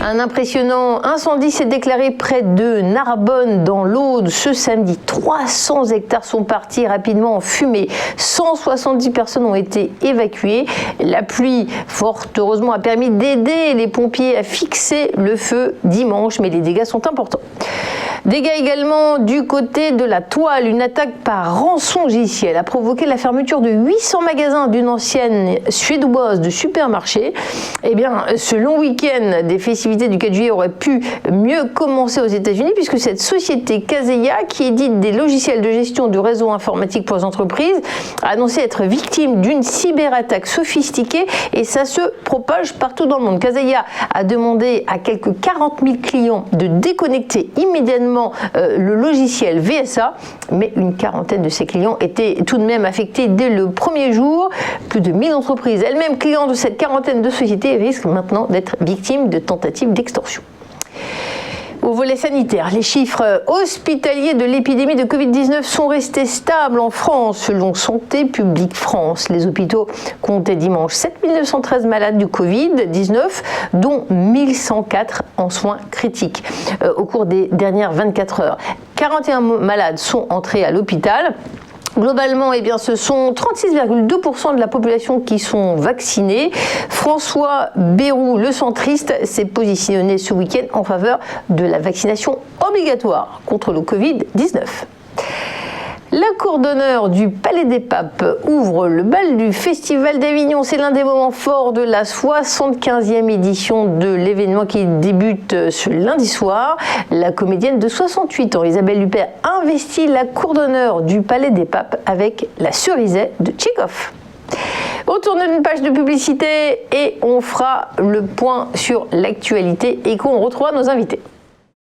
Un impressionnant incendie s'est déclaré près de Narbonne dans l'Aude ce samedi. 300 hectares sont partis rapidement en fumée. 170 personnes ont été évacuées. La pluie, fort heureusement, a permis d'aider les pompiers à fixer le feu dimanche, mais les dégâts sont importants. Dégâts également du côté de la Toile. Une attaque par rançongiciel a provoqué la fermeture de 800 magasins d'une ancienne suédoise de supermarché. Eh bien, ce long week-end des festivités du 4 juillet aurait pu mieux commencer aux États-Unis puisque cette société Kaseya, qui édite des logiciels de gestion du réseau informatique pour les entreprises, a annoncé être victime d'une cyberattaque sophistiquée et ça se propage partout dans le monde. Kaseya a demandé à quelques 40 000 clients de déconnecter immédiatement le logiciel VSA, mais une quarantaine de ces clients étaient tout de même affectés dès le premier jour. Plus de 1000 entreprises, elles-mêmes clients de cette quarantaine de sociétés, risquent maintenant d'être victimes de tentatives d'extorsion. Au volet sanitaire, les chiffres hospitaliers de l'épidémie de Covid-19 sont restés stables en France, selon Santé publique France. Les hôpitaux comptaient dimanche 7 913 malades du Covid-19, dont 1104 en soins critiques. Au cours des dernières 24 heures, 41 malades sont entrés à l'hôpital. Globalement, eh bien, ce sont 36,2% de la population qui sont vaccinés. François Bayrou, le centriste, s'est positionné ce week-end en faveur de la vaccination obligatoire contre le Covid-19. La cour d'honneur du Palais des Papes ouvre le bal du Festival d'Avignon. C'est l'un des moments forts de la 75e édition de l'événement qui débute ce lundi soir. La comédienne de 68 ans, Isabelle Huppert, investit la cour d'honneur du Palais des Papes avec La Cerisay de Tchekhov. On tourne une page de publicité et on fera le point sur l'actualité et qu'on retrouvera nos invités.